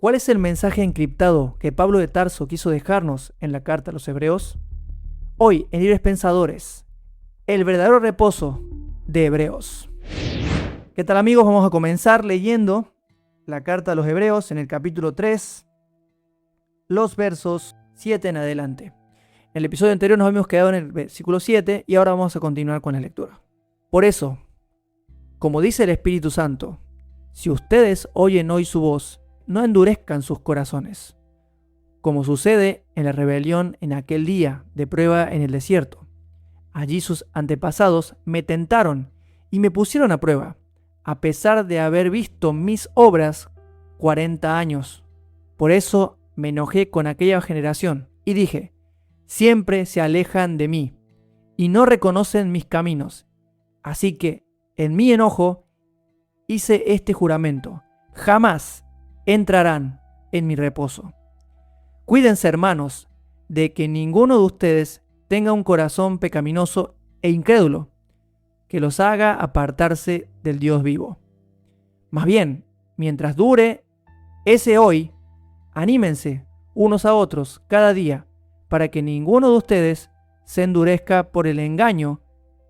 ¿Cuál es el mensaje encriptado que Pablo de Tarso quiso dejarnos en la carta a los Hebreos? Hoy, en Libres Pensadores, el verdadero reposo de Hebreos. ¿Qué tal, amigos? Vamos a comenzar leyendo la carta a los Hebreos en el capítulo 3, los versos 7 en adelante. En el episodio anterior nos habíamos quedado en el versículo 7 y ahora vamos a continuar con la lectura. Por eso, como dice el Espíritu Santo, si ustedes oyen hoy su voz, no endurezcan sus corazones, como sucede en la rebelión en aquel día de prueba en el desierto. Allí sus antepasados me tentaron y me pusieron a prueba, a pesar de haber visto mis obras 40 años. Por eso me enojé con aquella generación y dije, siempre se alejan de mí y no reconocen mis caminos. Así que, en mi enojo, hice este juramento: jamás entrarán en mi reposo. Cuídense, hermanos, de que ninguno de ustedes tenga un corazón pecaminoso e incrédulo, que los haga apartarse del Dios vivo. Más bien, mientras dure ese hoy, anímense unos a otros cada día, para que ninguno de ustedes se endurezca por el engaño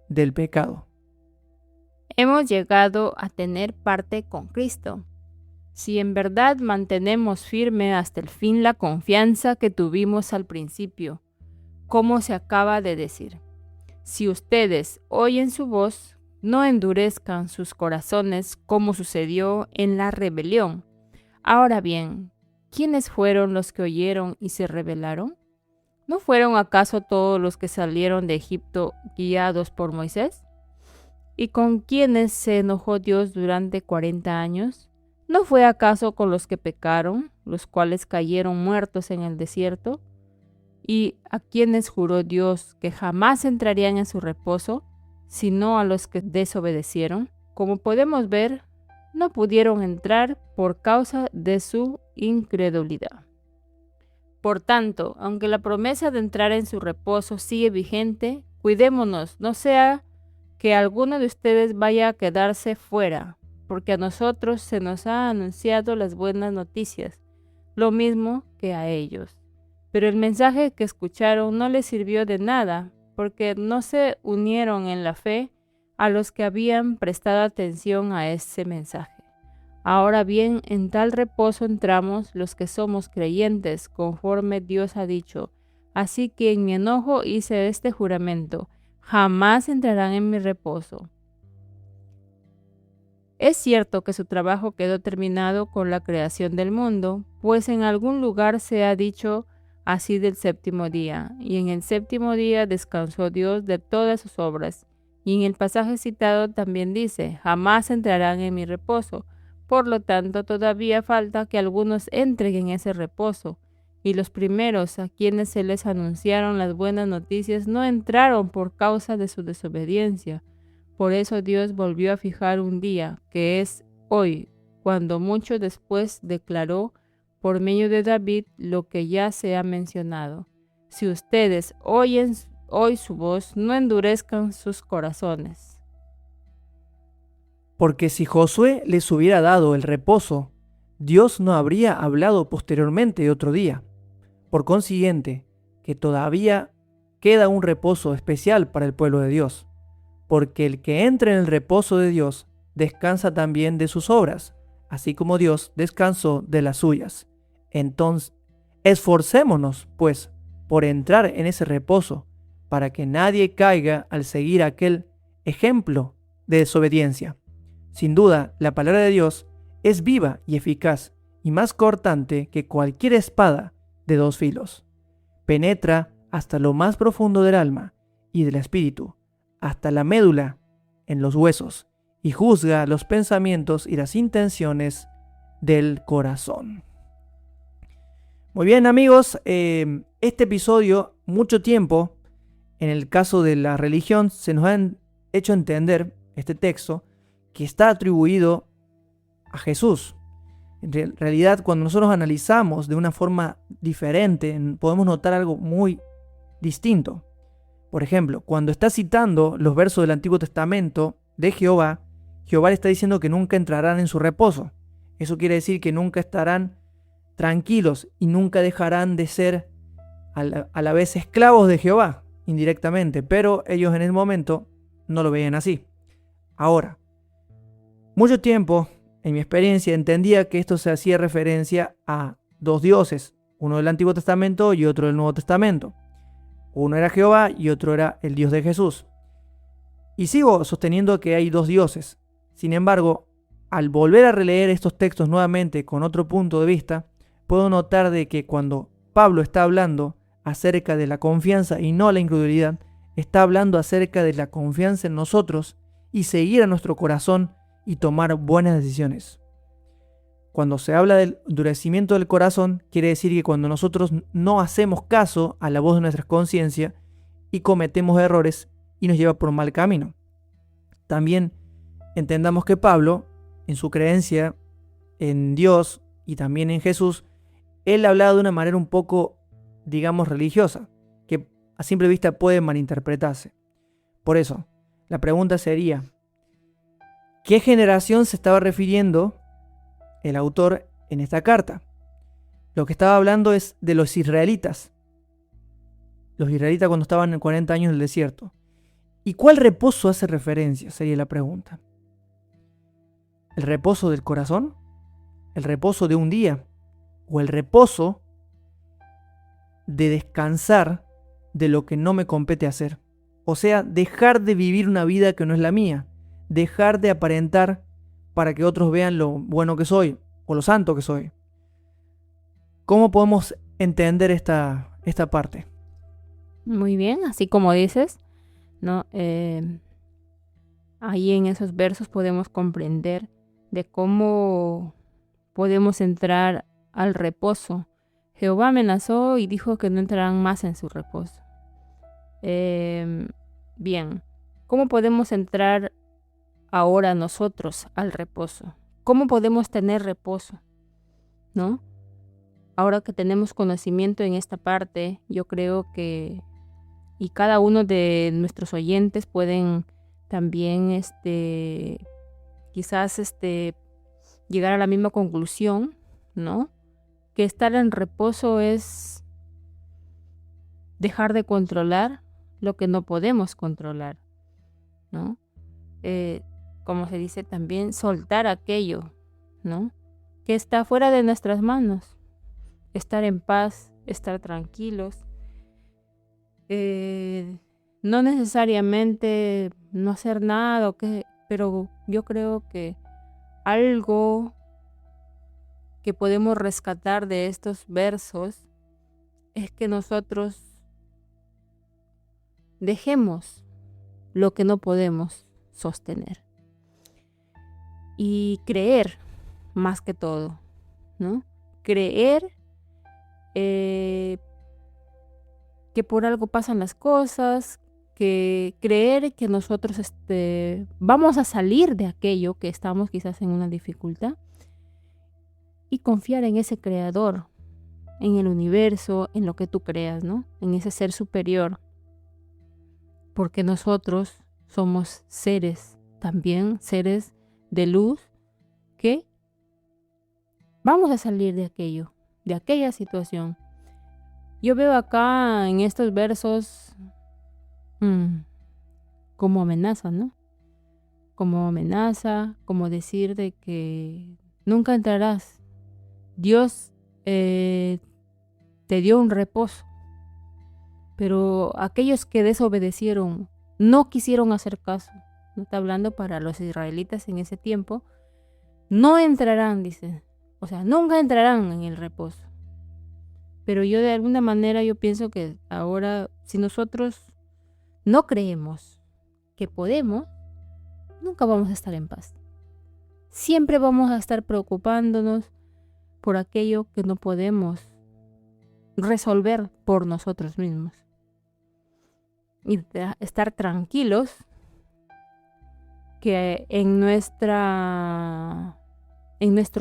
del pecado. Hemos llegado a tener parte con Cristo. Si en verdad mantenemos firme hasta el fin la confianza que tuvimos al principio, como se acaba de decir. Si ustedes oyen su voz, no endurezcan sus corazones como sucedió en la rebelión. Ahora bien, ¿quiénes fueron los que oyeron y se rebelaron? ¿No fueron acaso todos los que salieron de Egipto guiados por Moisés? ¿Y con quiénes se enojó Dios durante 40 años? ¿No fue acaso con los que pecaron, los cuales cayeron muertos en el desierto? ¿Y a quienes juró Dios que jamás entrarían en su reposo, sino a los que desobedecieron? Como podemos ver, no pudieron entrar por causa de su incredulidad. Por tanto, aunque la promesa de entrar en su reposo sigue vigente, cuidémonos, no sea que alguno de ustedes vaya a quedarse fuera, porque a nosotros se nos ha anunciado las buenas noticias, lo mismo que a ellos. Pero el mensaje que escucharon no les sirvió de nada, porque no se unieron en la fe a los que habían prestado atención a ese mensaje. Ahora bien, en tal reposo entramos los que somos creyentes, conforme Dios ha dicho. Así que en mi enojo hice este juramento: jamás entrarán en mi reposo. Es cierto que su trabajo quedó terminado con la creación del mundo, pues en algún lugar se ha dicho así del séptimo día, y en el séptimo día descansó Dios de todas sus obras. Y en el pasaje citado también dice, jamás entrarán en mi reposo. Por lo tanto, todavía falta que algunos entren en ese reposo, y los primeros a quienes se les anunciaron las buenas noticias no entraron por causa de su desobediencia. Por eso Dios volvió a fijar un día, que es hoy, cuando mucho después declaró por medio de David lo que ya se ha mencionado. Si ustedes oyen hoy su voz, no endurezcan sus corazones. Porque si Josué les hubiera dado el reposo, Dios no habría hablado posteriormente de otro día. Por consiguiente, que todavía queda un reposo especial para el pueblo de Dios, porque el que entre en el reposo de Dios descansa también de sus obras, así como Dios descansó de las suyas. Entonces, esforcémonos, pues, por entrar en ese reposo, para que nadie caiga al seguir aquel ejemplo de desobediencia. Sin duda, la palabra de Dios es viva y eficaz, y más cortante que cualquier espada de dos filos. Penetra hasta lo más profundo del alma y del espíritu, hasta la médula en los huesos, y juzga los pensamientos y las intenciones del corazón. Muy bien, amigos, este episodio, mucho tiempo, en el caso de la religión, se nos ha hecho entender, este texto, que está atribuido a Jesús. En realidad, cuando nosotros analizamos de una forma diferente, podemos notar algo muy distinto. Por ejemplo, cuando está citando los versos del Antiguo Testamento de Jehová, Jehová le está diciendo que nunca entrarán en su reposo. Eso quiere decir que nunca estarán tranquilos y nunca dejarán de ser a la vez esclavos de Jehová, indirectamente, pero ellos en el momento no lo veían así. Ahora, mucho tiempo, en mi experiencia, entendía que esto se hacía referencia a dos dioses, uno del Antiguo Testamento y otro del Nuevo Testamento. Uno era Jehová y otro era el Dios de Jesús. Y sigo sosteniendo que hay dos dioses. Sin embargo, al volver a releer estos textos nuevamente con otro punto de vista, puedo notar de que cuando Pablo está hablando acerca de la confianza y no la incredulidad, está hablando acerca de la confianza en nosotros y seguir a nuestro corazón y tomar buenas decisiones. Cuando se habla del endurecimiento del corazón, quiere decir que cuando nosotros no hacemos caso a la voz de nuestra conciencia y cometemos errores y nos lleva por un mal camino. También entendamos que Pablo, en su creencia en Dios y también en Jesús, él hablaba de una manera un poco, digamos, religiosa, que a simple vista puede malinterpretarse. Por eso, la pregunta sería, ¿qué generación se estaba refiriendo el autor en esta carta? Lo que estaba hablando es de los israelitas. Los israelitas cuando estaban en 40 años en el desierto. ¿Y cuál reposo hace referencia? Sería la pregunta. ¿El reposo del corazón? ¿El reposo de un día? ¿O el reposo de descansar de lo que no me compete hacer? O sea, dejar de vivir una vida que no es la mía. Dejar de aparentar para que otros vean lo bueno que soy o lo santo que soy. ¿Cómo podemos entender esta parte? Muy bien, así como dices, ¿no? Ahí en esos versos podemos comprender de cómo podemos entrar al reposo. Jehová amenazó y dijo que no entrarán más en su reposo. Bien, ¿cómo podemos entrar ahora nosotros al reposo? ¿Cómo podemos tener reposo? ¿No? Ahora que tenemos conocimiento en esta parte, yo creo que y cada uno de nuestros oyentes pueden también quizás llegar a la misma conclusión, ¿no? Que estar en reposo es dejar de controlar lo que no podemos controlar, ¿no? Como se dice también, soltar aquello, ¿no? Que está fuera de nuestras manos. Estar en paz, estar tranquilos. No necesariamente no hacer nada, pero yo creo que algo que podemos rescatar de estos versos es que nosotros dejemos lo que no podemos sostener y creer más que todo, ¿no? Creer que por algo pasan las cosas, que creer que nosotros vamos a salir de aquello que estamos quizás en una dificultad y confiar en ese creador, en el universo, en lo que tú creas, ¿no? En ese ser superior, porque nosotros somos seres, también seres de luz, que vamos a salir de aquello, de aquella situación. Yo veo acá en estos versos como amenaza, ¿no? Como amenaza, como decir de que nunca entrarás. Dios te dio un reposo, pero aquellos que desobedecieron, no quisieron hacer caso. No está hablando para los israelitas en ese tiempo. No entrarán, dice. O sea, nunca entrarán en el reposo. Pero yo de alguna manera yo pienso que ahora, si nosotros no creemos que podemos, nunca vamos a estar en paz. Siempre vamos a estar preocupándonos por aquello que no podemos resolver por nosotros mismos. Y estar tranquilos que en nuestro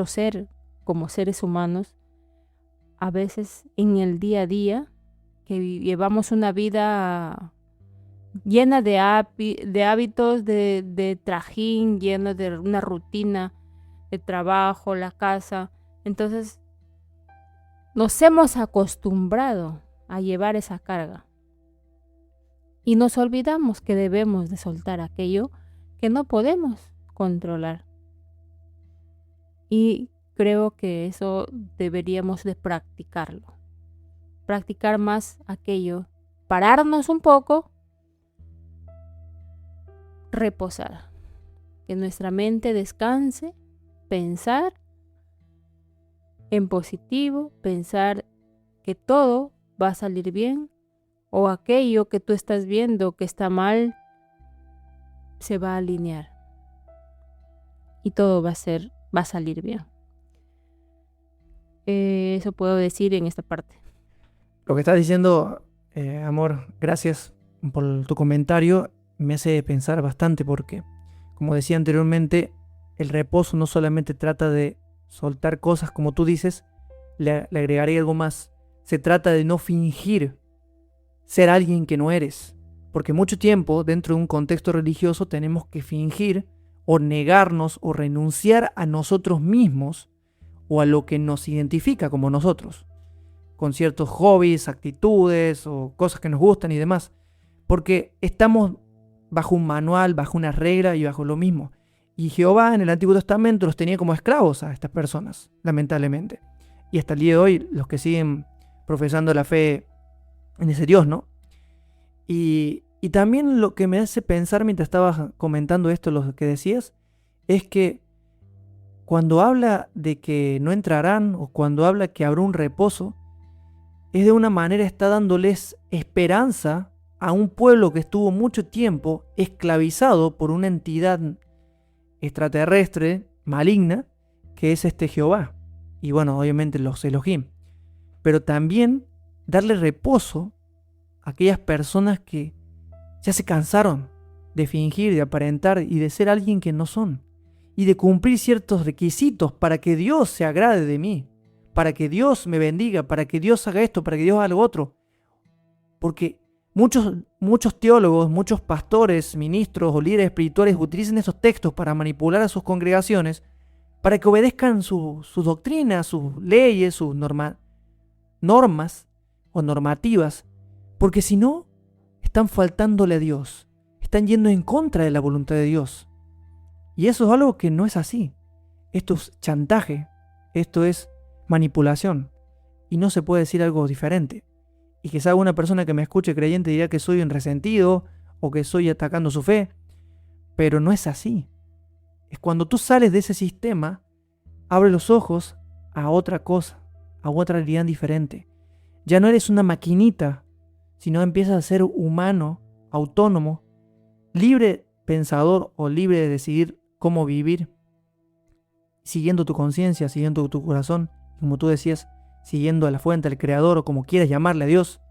ser como seres humanos, a veces en el día a día, que llevamos una vida llena de hábitos, de trajín, llena de una rutina de trabajo, la casa. Entonces, nos hemos acostumbrado a llevar esa carga y nos olvidamos que debemos de soltar aquello que no podemos controlar. Y creo que eso deberíamos de practicarlo. Practicar más aquello, pararnos un poco, reposar, que nuestra mente descanse, pensar en positivo, pensar que todo va a salir bien o aquello que tú estás viendo que está mal se va a alinear y todo va a salir bien. Eso puedo decir en esta parte. Lo que estás diciendo, amor, gracias por tu comentario, me hace pensar bastante porque, como decía anteriormente, el reposo no solamente trata de soltar cosas como tú dices, le agregaría algo más. Se trata de no fingir ser alguien que no eres, porque mucho tiempo dentro de un contexto religioso tenemos que fingir o negarnos o renunciar a nosotros mismos o a lo que nos identifica como nosotros, con ciertos hobbies, actitudes o cosas que nos gustan y demás, porque estamos bajo un manual, bajo una regla y bajo lo mismo. Y Jehová en el Antiguo Testamento los tenía como esclavos a estas personas, lamentablemente. Y hasta el día de hoy, los que siguen profesando la fe en ese Dios, ¿no? Y también lo que me hace pensar mientras estabas comentando esto, lo que decías, es que cuando habla de que no entrarán o cuando habla que habrá un reposo, es de una manera está dándoles esperanza a un pueblo que estuvo mucho tiempo esclavizado por una entidad extraterrestre maligna que es Jehová y bueno, obviamente los Elohim, pero también darle reposo a aquellas personas que ya se cansaron de fingir, de aparentar y de ser alguien que no son y de cumplir ciertos requisitos para que Dios se agrade de mí, para que Dios me bendiga, para que Dios haga esto, para que Dios haga lo otro, porque muchos teólogos, muchos pastores, ministros o líderes espirituales utilizan esos textos para manipular a sus congregaciones para que obedezcan sus doctrinas, sus leyes, sus normas o normativas, porque si no, están faltándole a Dios, están yendo en contra de la voluntad de Dios. Y eso es algo que no es así. Esto es chantaje, esto es manipulación, y no se puede decir algo diferente. Y quizá una persona que me escuche creyente dirá que soy un resentido o que estoy atacando su fe, pero no es así. Es cuando tú sales de ese sistema, abre los ojos a otra cosa, a otra realidad diferente. Ya no eres una maquinita, sino empiezas a ser humano, autónomo, libre pensador o libre de decidir cómo vivir, siguiendo tu conciencia, siguiendo tu corazón, como tú decías, siguiendo a la fuente, al creador o como quieras llamarle a Dios,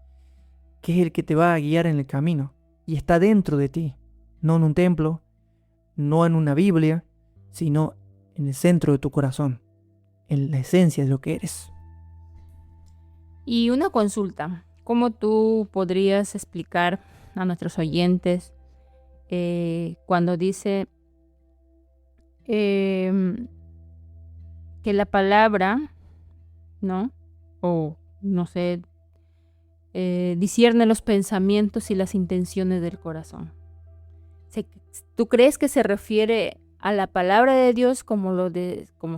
que es el que te va a guiar en el camino y está dentro de ti, no en un templo, no en una Biblia, sino en el centro de tu corazón, en la esencia de lo que eres. Y una consulta, ¿cómo tú podrías explicar a nuestros oyentes cuando dice que la palabra, ¿no? O no sé, discierne los pensamientos y las intenciones del corazón? ¿Tú crees que se refiere a la palabra de Dios como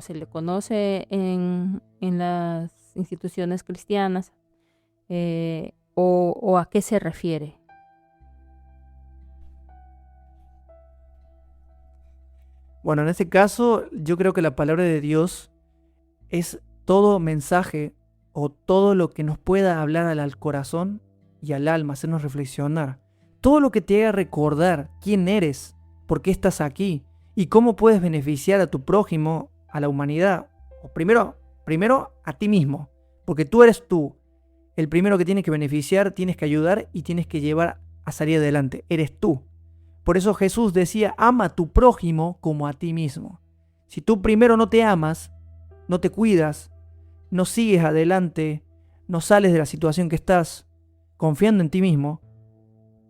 se le conoce en las instituciones cristianas? ¿O a qué se refiere? Bueno, en este caso yo creo que la palabra de Dios es todo mensaje o todo lo que nos pueda hablar al corazón y al alma, hacernos reflexionar. Todo lo que te haga recordar quién eres, por qué estás aquí y cómo puedes beneficiar a tu prójimo, a la humanidad. O primero a ti mismo, porque tú eres tú. El primero que tienes que beneficiar, tienes que ayudar y tienes que llevar a salir adelante. Eres tú. Por eso Jesús decía, ama a tu prójimo como a ti mismo. Si tú primero no te amas, no te cuidas, no sigues adelante, no sales de la situación que estás, confiando en ti mismo,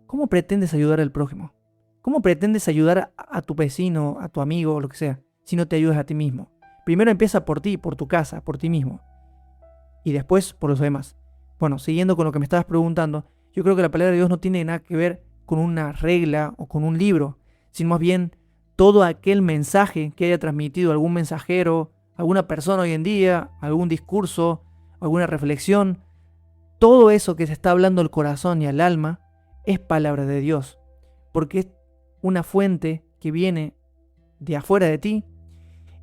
¿cómo pretendes ayudar al prójimo? ¿Cómo pretendes ayudar a tu vecino, a tu amigo o lo que sea, si no te ayudas a ti mismo? Primero empieza por ti, por tu casa, por ti mismo. y después por los demás. Bueno, siguiendo con lo que me estabas preguntando, yo creo que la palabra de Dios no tiene nada que ver con una regla o con un libro, sino más bien todo aquel mensaje que haya transmitido algún mensajero, alguna persona hoy en día, algún discurso, alguna reflexión. Todo eso que se está hablando al corazón y al alma es palabra de Dios, porque es una fuente que viene de afuera de ti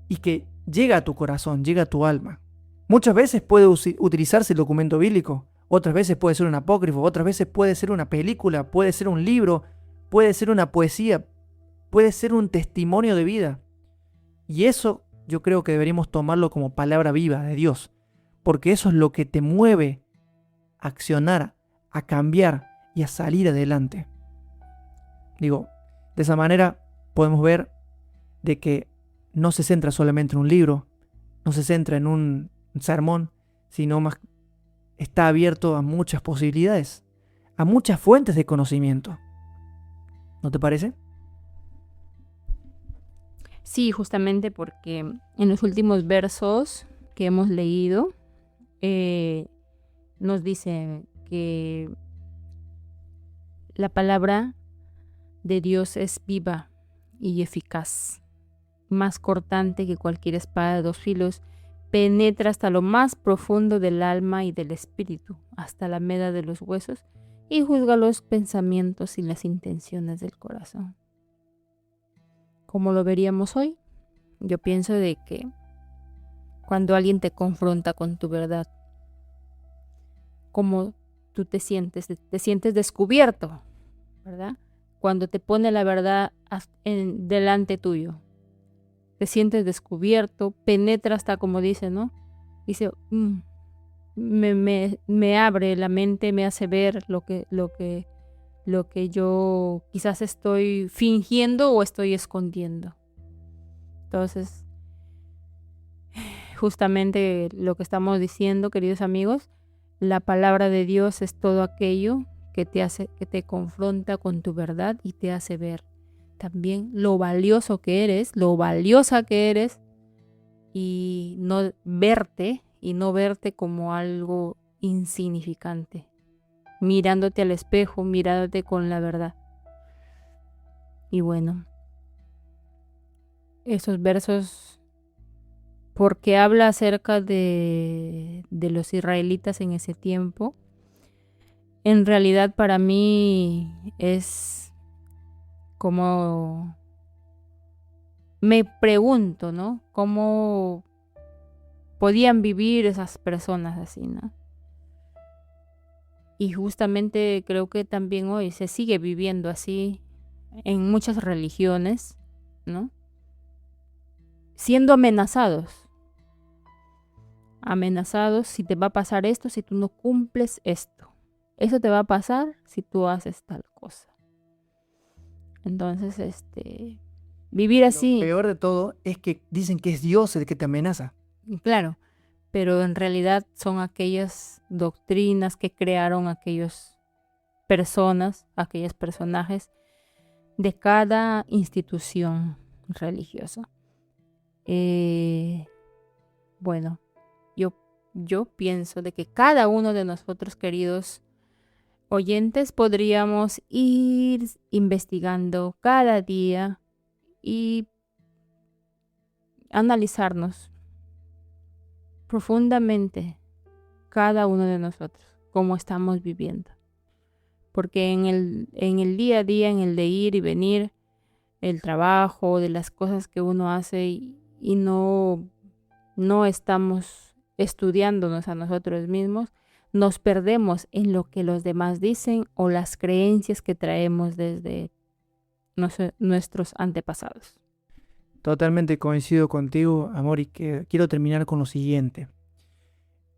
y que llega a tu corazón, llega a tu alma. Muchas veces puede utilizarse el documento bíblico, otras veces puede ser un apócrifo, otras veces puede ser una película, puede ser un libro, puede ser una poesía, puede ser un testimonio de vida. Y eso yo creo que deberíamos tomarlo como palabra viva de Dios, porque eso es lo que te mueve a accionar, a cambiar y a salir adelante. Digo, de esa manera podemos ver de que no se centra solamente en un libro, no se centra en un sermón, sino más está abierto a muchas posibilidades, a muchas fuentes de conocimiento. ¿No te parece? Sí, justamente porque en los últimos versos que hemos leído nos dice que la palabra de Dios es viva y eficaz, más cortante que cualquier espada de dos filos, penetra hasta lo más profundo del alma y del espíritu, hasta la médula de los huesos, y juzga los pensamientos y las intenciones del corazón. Como lo veríamos hoy, yo pienso de que cuando alguien te confronta con tu verdad, como tú te sientes descubierto, ¿verdad? Cuando te pone la verdad delante tuyo, te sientes descubierto, penetra hasta, como dice, ¿no? Dice, me abre la mente, me hace ver lo que yo quizás estoy fingiendo o estoy escondiendo. Entonces, justamente lo que estamos diciendo, queridos amigos, la palabra de Dios es todo aquello que te confronta con tu verdad y te hace ver también lo valioso que eres, lo valiosa que eres, y no verte como algo insignificante, mirándote al espejo, mirándote con la verdad. Y bueno, esos versos, porque habla acerca de los israelitas en ese tiempo, en realidad para mí es como, me pregunto, ¿no? ¿Cómo podían vivir esas personas así, ¿no? Y justamente creo que también hoy se sigue viviendo así en muchas religiones, ¿no? Siendo amenazados si te va a pasar esto, si tú no cumples esto. Eso te va a pasar si tú haces tal cosa. Entonces, vivir así. Lo peor de todo es que dicen que es Dios el que te amenaza. Claro, pero en realidad son aquellas doctrinas que crearon aquellas personas, aquellos personajes de cada institución religiosa. Bueno, yo pienso de que cada uno de nosotros, queridos oyentes, podríamos ir investigando cada día y analizarnos profundamente cada uno de nosotros, cómo estamos viviendo. Porque en el día a día, en el de ir y venir, el trabajo, de las cosas que uno hace y no estamos estudiándonos a nosotros mismos, nos perdemos en lo que los demás dicen o las creencias que traemos desde nuestros antepasados. Totalmente coincido contigo, amor, y que quiero terminar con lo siguiente.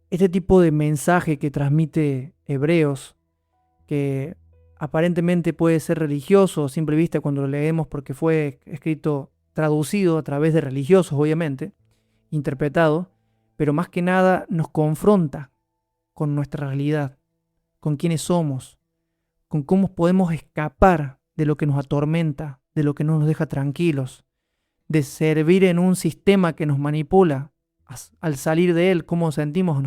Este tipo de mensaje que transmite Hebreos, que aparentemente puede ser religioso a simple vista cuando lo leemos porque fue escrito, traducido a través de religiosos, obviamente, interpretado, pero más que nada nos confronta con nuestra realidad, con quiénes somos, con cómo podemos escapar de lo que nos atormenta, de lo que no nos deja tranquilos, de servir en un sistema que nos manipula, al salir de él, cómo nos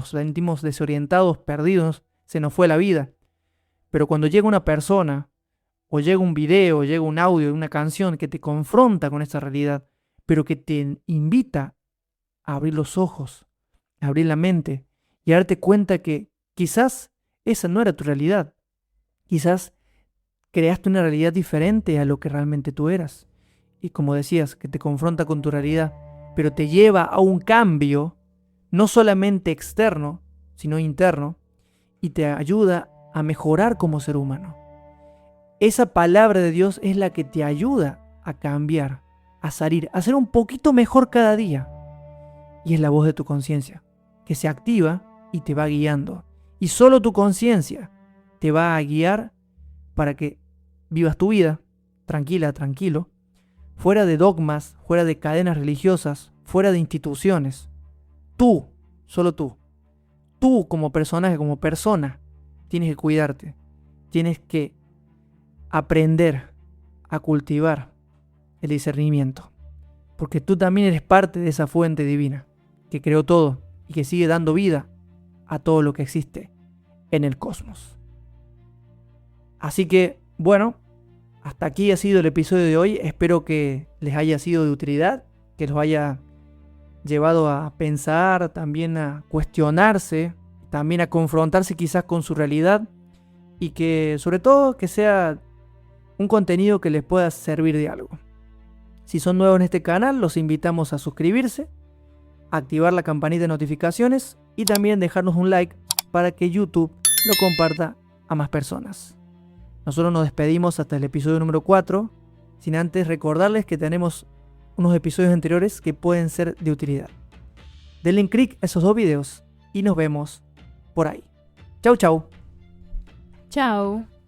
sentimos desorientados, perdidos, se nos fue la vida. Pero cuando llega una persona, o llega un video, o llega un audio, una canción que te confronta con esta realidad, pero que te invita a abrir los ojos, a abrir la mente y a darte cuenta que quizás esa no era tu realidad. Quizás creaste una realidad diferente a lo que realmente tú eras. Y como decías, que te confronta con tu realidad, pero te lleva a un cambio, no solamente externo, sino interno, y te ayuda a mejorar como ser humano. Esa palabra de Dios es la que te ayuda a cambiar, a salir, a ser un poquito mejor cada día. Y es la voz de tu conciencia, que se activa y te va guiando. Y solo tu conciencia te va a guiar para que vivas tu vida tranquila, tranquilo, fuera de dogmas, fuera de cadenas religiosas, fuera de instituciones. Tú, solo tú como personaje, como persona, tienes que cuidarte. Tienes que aprender a cultivar el discernimiento. Porque tú también eres parte de esa fuente divina que creó todo y que sigue dando vida a todo lo que existe en el cosmos. Así que, bueno, hasta aquí ha sido el episodio de hoy. Espero que les haya sido de utilidad, que los haya llevado a pensar, también a cuestionarse, también a confrontarse quizás con su realidad y que sobre todo que sea un contenido que les pueda servir de algo. Si son nuevos en este canal, los invitamos a suscribirse, activar la campanita de notificaciones y también dejarnos un like para que YouTube lo comparta a más personas. Nosotros nos despedimos hasta el episodio número 4, sin antes recordarles que tenemos unos episodios anteriores que pueden ser de utilidad. Denle click a esos 2 videos y nos vemos por ahí. Chau, chau. Chao.